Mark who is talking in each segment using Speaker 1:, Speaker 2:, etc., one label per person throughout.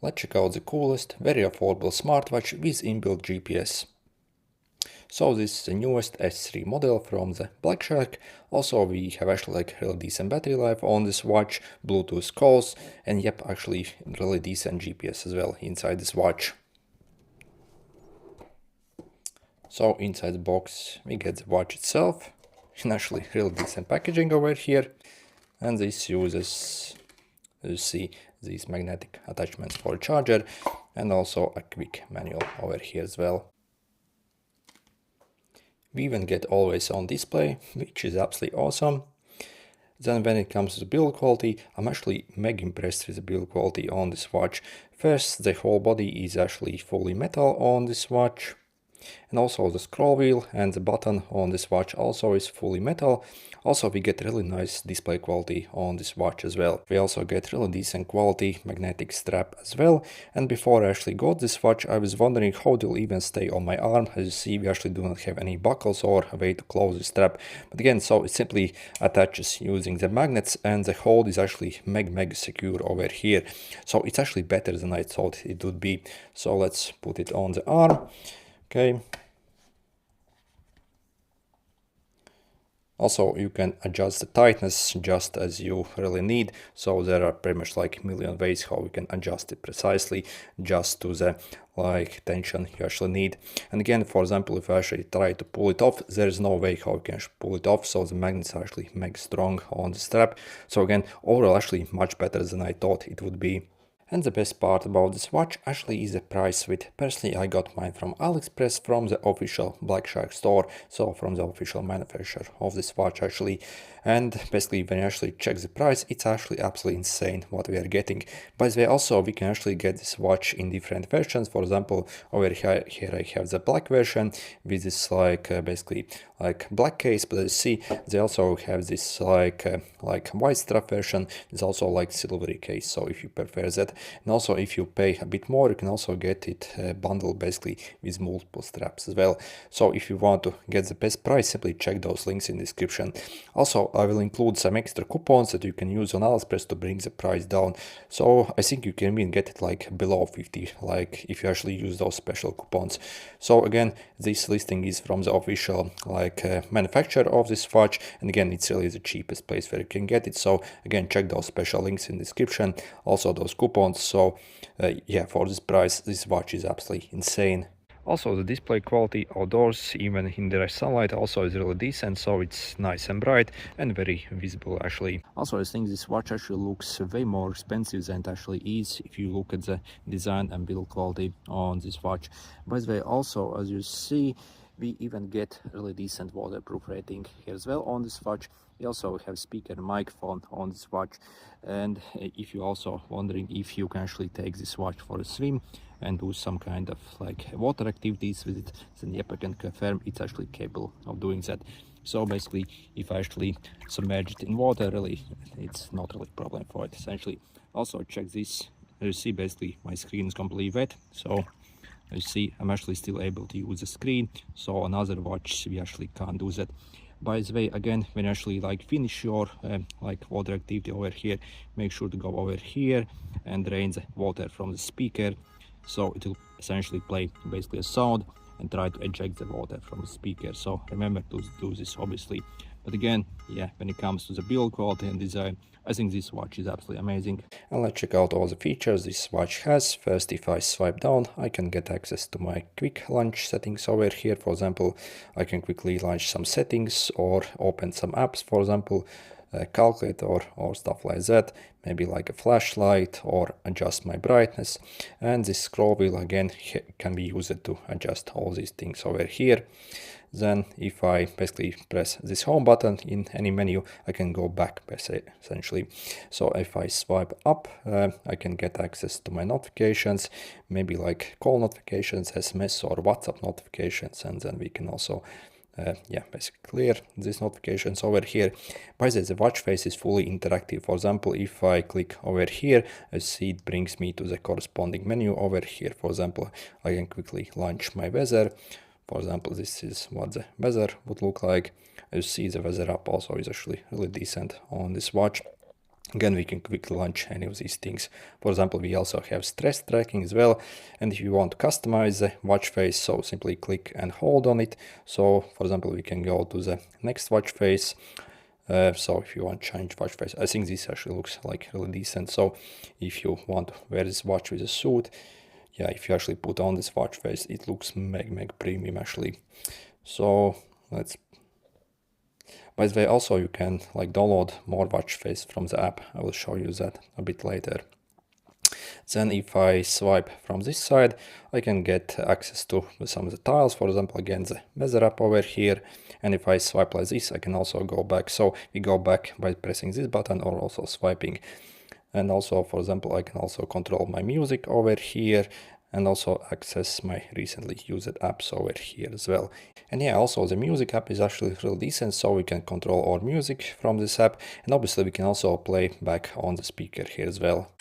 Speaker 1: Let's check out the coolest, very affordable smartwatch with inbuilt GPS. So this is the newest S3 model from the BlackShark. Also we have actually like really decent battery life on this watch, Bluetooth calls, and yep, actually really decent GPS as well inside this watch. So inside the box we get the watch itself, and actually really decent packaging over here. And this uses, as you see, these magnetic attachments for a charger, and also a quick manual over here as well. We even get always on display, which is absolutely awesome. Then when it comes to the build quality, I'm actually mega impressed with the build quality on this watch. First, the whole body is actually fully metal on this watch. And also the scroll wheel and the button on this watch also is fully metal. Also we get really nice display quality on this watch as well. We also get really decent quality magnetic strap as well. And before I actually got this watch, I was wondering how it will even stay on my arm. As you see, we actually do not have any buckles or a way to close the strap. But again, so it simply attaches using the magnets, and the hold is actually mega secure over here. So it's actually better than I thought it would be. So let's put it on the arm. Okay. Also, you can adjust the tightness just as you really need. So there are pretty much like a million ways how you can adjust it precisely just to the like tension you actually need. And again, for example, if I actually try to pull it off, there is no way how you can pull it off. So the magnets are actually mega strong on the strap. So again, overall actually much better than I thought it would be. And the best part about this watch actually is the price with. Personally, I got mine from AliExpress from the official BlackShark store, so from the official manufacturer of this watch actually. And basically when you actually check the price, it's actually absolutely insane what we are getting. By the way, also we can actually get this watch in different versions. For example, over here I have the black version with this like basically like black case, but as you see, they also have this like white strap version. It's also like silvery case, so if you prefer that. And also if you pay a bit more, you can also get it bundled basically with multiple straps as well. So if you want to get the best price, simply check those links in the description. Also, I will include some extra coupons that you can use on AliExpress to bring the price down. So I think you can even get it like below 50, like if you actually use those special coupons. So again, this listing is from the official like manufacturer of this watch, and again, it's really the cheapest place where you can get it. So again, check those special links in the description, also those coupons. So yeah, for this price, this watch is absolutely insane. Also, the display quality outdoors, even in direct sunlight, also is really decent, so it's nice and bright and very visible actually. Also, I think this watch actually looks way more expensive than it actually is if you look at the design and build quality on this watch. By the way, also, as you see, we even get really decent waterproof rating here as well on this watch. We also have speaker and microphone on this watch. And if you're also wondering if you can actually take this watch for a swim and do some kind of like water activities with it, then yep, I can confirm it's actually capable of doing that. So basically, if I actually submerge it in water, really, it's not really a problem for it, essentially. Also, check this. You see, basically, my screen is completely wet. So you see, I'm actually still able to use the screen. So on other watch, we actually can't do that. By the way, again, when you actually like finish your like water activity over here, make sure to go over here and drain the water from the speaker. So it will essentially play basically a sound and try to eject the water from the speaker. So remember to do this, obviously. But again, yeah, when it comes to the build quality and design, I think this watch is absolutely amazing. And let's check out all the features this watch has. First, if I swipe down, I can get access to my quick launch settings over here. For example, I can quickly launch some settings or open some apps, for example, calculator or stuff like that, maybe like a flashlight, or adjust my brightness. And this scroll wheel again can be used to adjust all these things over here. Then if I basically press this home button in any menu, I can go back essentially. So if I swipe up, I can get access to my notifications, maybe like call notifications, SMS or WhatsApp notifications, and then we can also yeah, basically clear these notifications over here. By the way, the watch face is fully interactive. For example, if I click over here, you see it brings me to the corresponding menu over here. For example, I can quickly launch my weather. For example, this is what the weather would look like. You see the weather app also is actually really decent on this watch. Again, we can quickly launch any of these things. For example, we also have stress tracking as well. And if you want to customize the watch face, so simply click and hold on it. So for example, we can go to the next watch face. So if you want to change watch face, I think this actually looks like really decent. So if you want to wear this watch with a suit, yeah, if you actually put on this watch face, it looks mega premium actually. So let's, by the way, also you can like download more watch face from the app. I will show you that a bit later. Then if I swipe from this side, I can get access to some of the tiles. For example, again, the weather app over here. And if I swipe like this, I can also go back. So we go back by pressing this button or also swiping. And also, for example, I can also control my music over here and also access my recently used apps over here as well. And yeah, also the music app is actually really decent, so we can control our music from this app. And obviously we can also play back on the speaker here as well.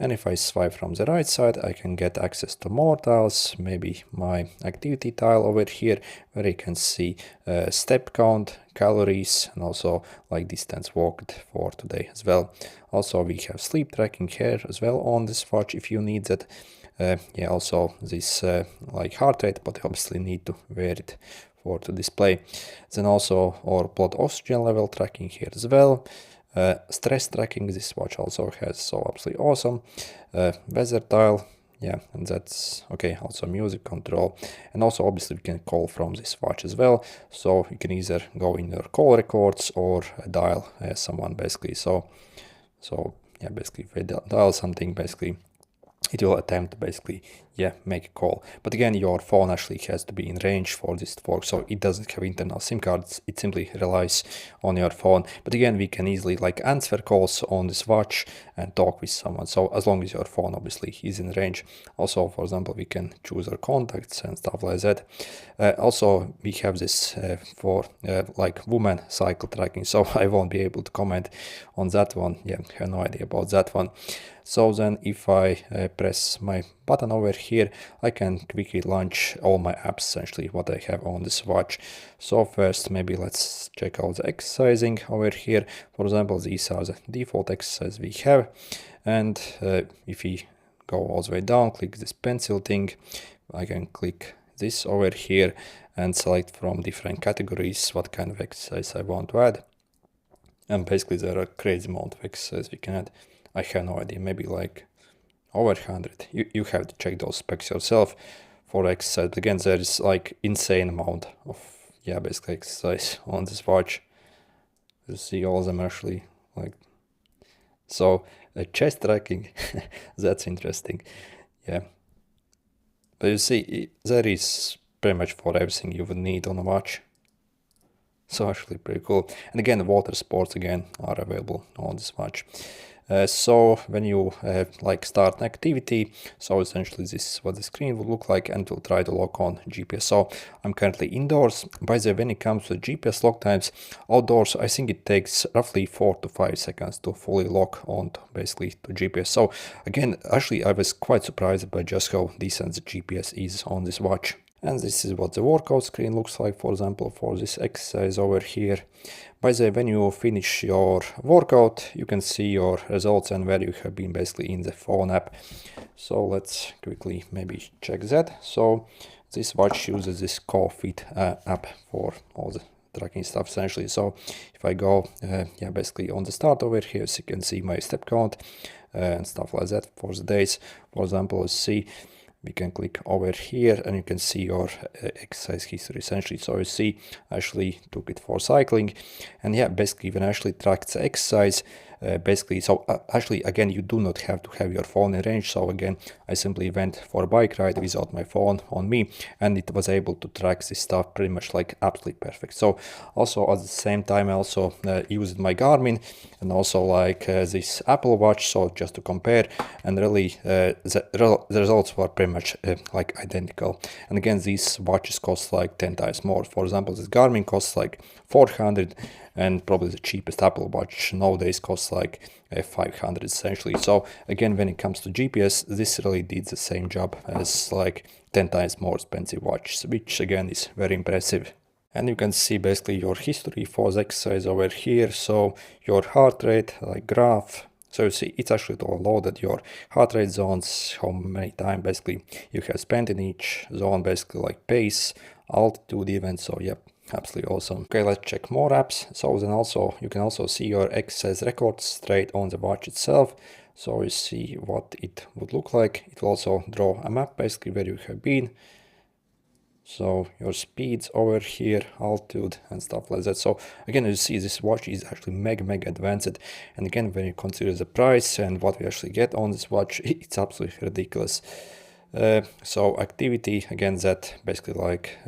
Speaker 1: And if I swipe from the right side, I can get access to more tiles, maybe my activity tile over here, where you can see step count, calories, and also like distance walked for today as well. Also, we have sleep tracking here as well on this watch if you need that. Yeah, also this like heart rate, but obviously need to wear it for to display. Then also our blood oxygen level tracking here as well. Stress tracking this watch also has, so absolutely awesome. Weather tile, yeah, and that's okay. Also music control, and also obviously we can call from this watch as well. So you can either go in your call records or dial someone basically. So yeah, basically if I dial something, basically it will attempt to basically, yeah, make a call. But again, your phone actually has to be in range for this to work, so it doesn't have internal SIM cards, it simply relies on your phone. But again, we can easily like answer calls on this watch and talk with someone, so as long as your phone obviously is in range. Also, for example, we can choose our contacts and stuff like that. Also, we have this for like woman cycle tracking, so I won't be able to comment on that one. Yeah, I have no idea about that one. So then if I press my button over here, I can quickly launch all my apps, essentially what I have on this watch. So first, maybe let's check out the exercising over here. For example, these are the default exercises we have. And if we go all the way down, click this pencil thing, I can click this over here and select from different categories what kind of exercise I want to add. And basically there are a crazy amount of exercises we can add. I have no idea, maybe like over 100. You have to check those specs yourself for exercise. But again, there is like insane amount of, yeah, basically exercise on this watch. You see all of them actually, like, so chest tracking, that's interesting, yeah. But you see, there is pretty much for everything you would need on a watch. So actually pretty cool. And again, the water sports again are available on this watch. So when you like start an activity, so essentially this is what the screen will look like, and we'll try to lock on GPS. So I'm currently indoors. By the way, when it comes to GPS lock times, outdoors I think it takes roughly 4 to 5 seconds to fully lock on to basically to GPS. So again, actually I was quite surprised by just how decent the GPS is on this watch. And this is what the workout screen looks like, for example, for this exercise over here. By the way, when you finish your workout, you can see your results and where you have been basically in the phone app. So let's quickly maybe check that. So this watch uses this CoFit app for all the tracking stuff essentially. So if I go yeah, basically on the start over here, so you can see my step count and stuff like that for the days. For example, let's see. We can click over here and you can see your exercise history essentially. So you see, I actually took it for cycling, and yeah, basically when I actually track the exercise, basically, so actually again, you do not have to have your phone in range. So again, I simply went for a bike ride without my phone on me, and it was able to track this stuff pretty much like absolutely perfect. So also at the same time I also used my Garmin and also like this Apple Watch, so just to compare, and really the results were pretty much like identical. And again, these watches cost like 10 times more. For example, this Garmin costs like 400, and probably the cheapest Apple Watch nowadays costs like 500 essentially. So again, when it comes to GPS, this really did the same job as like 10 times more expensive watches, which again is very impressive. And you can see basically your history for the exercise over here. So your heart rate, like graph. So you see it's actually all loaded, your heart rate zones, how many time basically you have spent in each zone, basically like pace, altitude even. So yep, absolutely awesome. Okay, let's check more apps. So then also you can also see your exercise records straight on the watch itself. So you see what it would look like. It will also draw a map basically where you have been. So your speeds over here, altitude and stuff like that. So again, you see this watch is actually mega advanced. And again, when you consider the price and what we actually get on this watch, it's absolutely ridiculous. So activity, again, that basically like,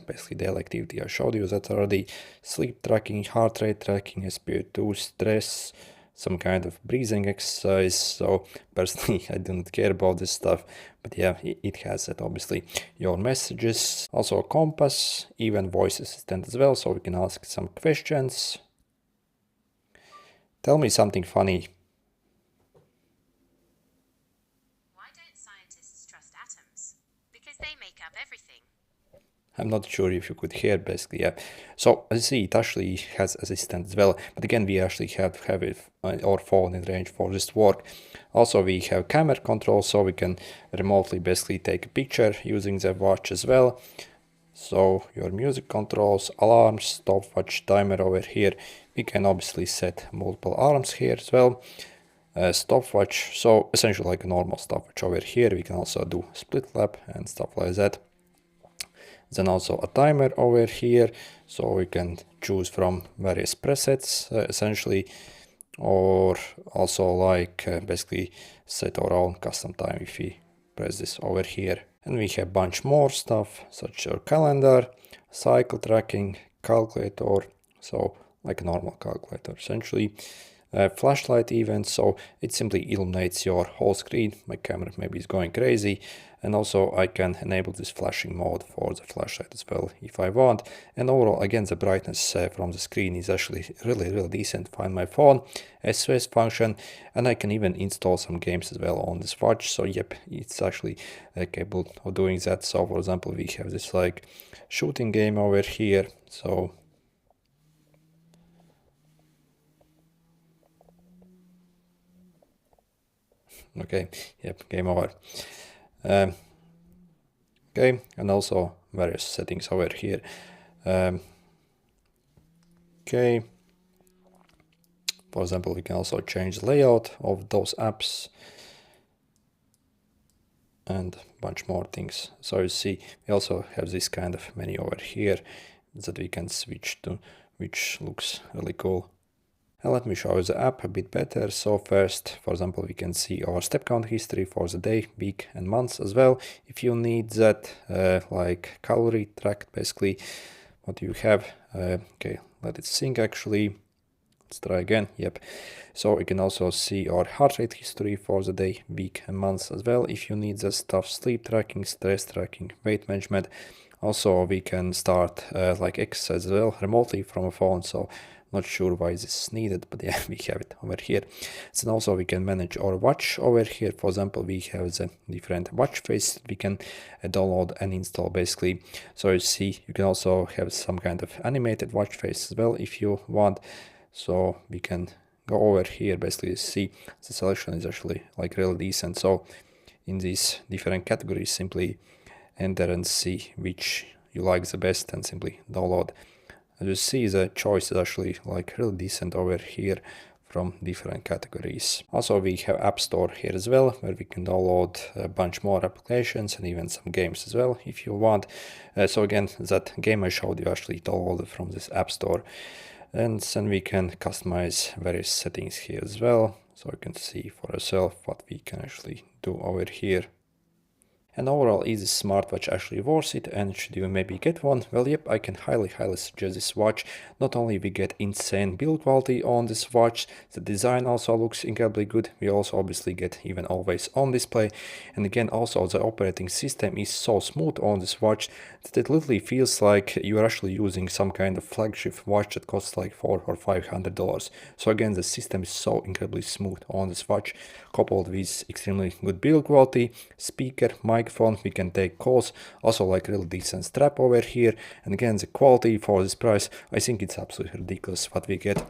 Speaker 1: basically daily activity I showed you that already. Sleep tracking, heart rate tracking, SpO2, stress, some kind of breathing exercise. So personally, I don't care about this stuff, but yeah, it has that obviously. Your messages, also a compass, even voice assistant as well, so we can ask some questions. Tell me something funny.
Speaker 2: Why don't scientists trust atoms? Because they make up everything.
Speaker 1: I'm not sure if you could hear basically, yeah. So as you see, it actually has assistant as well, but again, we actually have to have it our phone in range for this to work. Also, we have camera control, so we can remotely basically take a picture using the watch as well. So your music controls, alarms, stopwatch, timer over here. We can obviously set multiple alarms here as well. Stopwatch, so essentially like a normal stopwatch over here. We can also do split lap and stuff like that. Then also a timer over here, so we can choose from various presets essentially, or also like basically set our own custom time if we press this over here. And we have a bunch more stuff such as calendar, cycle tracking, calculator, so like a normal calculator essentially. Flashlight event, so it simply illuminates your whole screen. My camera maybe is going crazy, and also I can enable this flashing mode for the flashlight as well if I want. And overall, again, the brightness from the screen is actually really decent. Find my phone, SOS function, and I can even install some games as well on this watch. So yep, it's actually capable of doing that. So for example, we have this like shooting game over here. So okay, yep, game over. Okay, and also various settings over here. Okay, for example, we can also change the layout of those apps and a bunch more things. So you see, we also have this kind of menu over here that we can switch to, which looks really cool. And let me show you the app a bit better. So first, for example, we can see our step count history for the day, week and months as well. If you need that, like calorie track, basically, what you have. Okay, let it sync actually. Let's try again. Yep. So we can also see our heart rate history for the day, week and months as well. If you need the stuff, sleep tracking, stress tracking, weight management. Also, we can start like exercise as well remotely from a phone. So not sure why this is needed, but yeah, we have it over here. And also we can manage our watch over here. For example, we have the different watch face we can download and install basically. So you see, you can also have some kind of animated watch face as well if you want. So we can go over here, basically see the selection is actually like really decent. So in these different categories, simply enter and see which you like the best and simply download. As you see, the choice is actually like really decent over here from different categories. Also, we have App Store here as well, where we can download a bunch more applications and even some games as well if you want. So again, that game I showed you actually downloaded from this App Store. And then we can customize various settings here as well, so you can see for yourself what we can actually do over here. And overall, is this smartwatch actually worth it, and should you maybe get one? Well, yep, I can highly suggest this watch. Not only we get insane build quality on this watch, the design also looks incredibly good. We also obviously get even always on display, and again also the operating system is so smooth on this watch that it literally feels like you are actually using some kind of flagship watch that costs like $400 or $500. So again, the system is so incredibly smooth on this watch, coupled with extremely good build quality, speaker, microphone, we can take calls, also like really decent strap over here, and again the quality for this price, I think it's absolutely ridiculous what we get.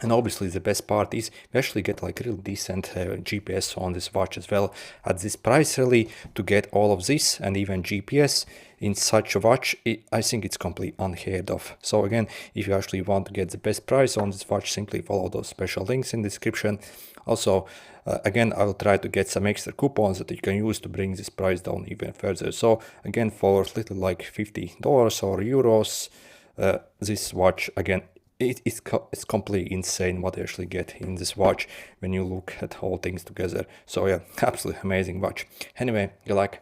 Speaker 1: And obviously the best part is we actually get like really decent GPS on this watch as well. At this price really, to get all of this and even GPS in such a watch, I think it's completely unheard of. So again, if you actually want to get the best price on this watch, simply follow those special links in the description. Also, again, I will try to get some extra coupons that you can use to bring this price down even further. So again, for little like $50 or euros, this watch, again, it's completely insane what you actually get in this watch when you look at all things together. So yeah, absolutely amazing watch. Anyway, good luck.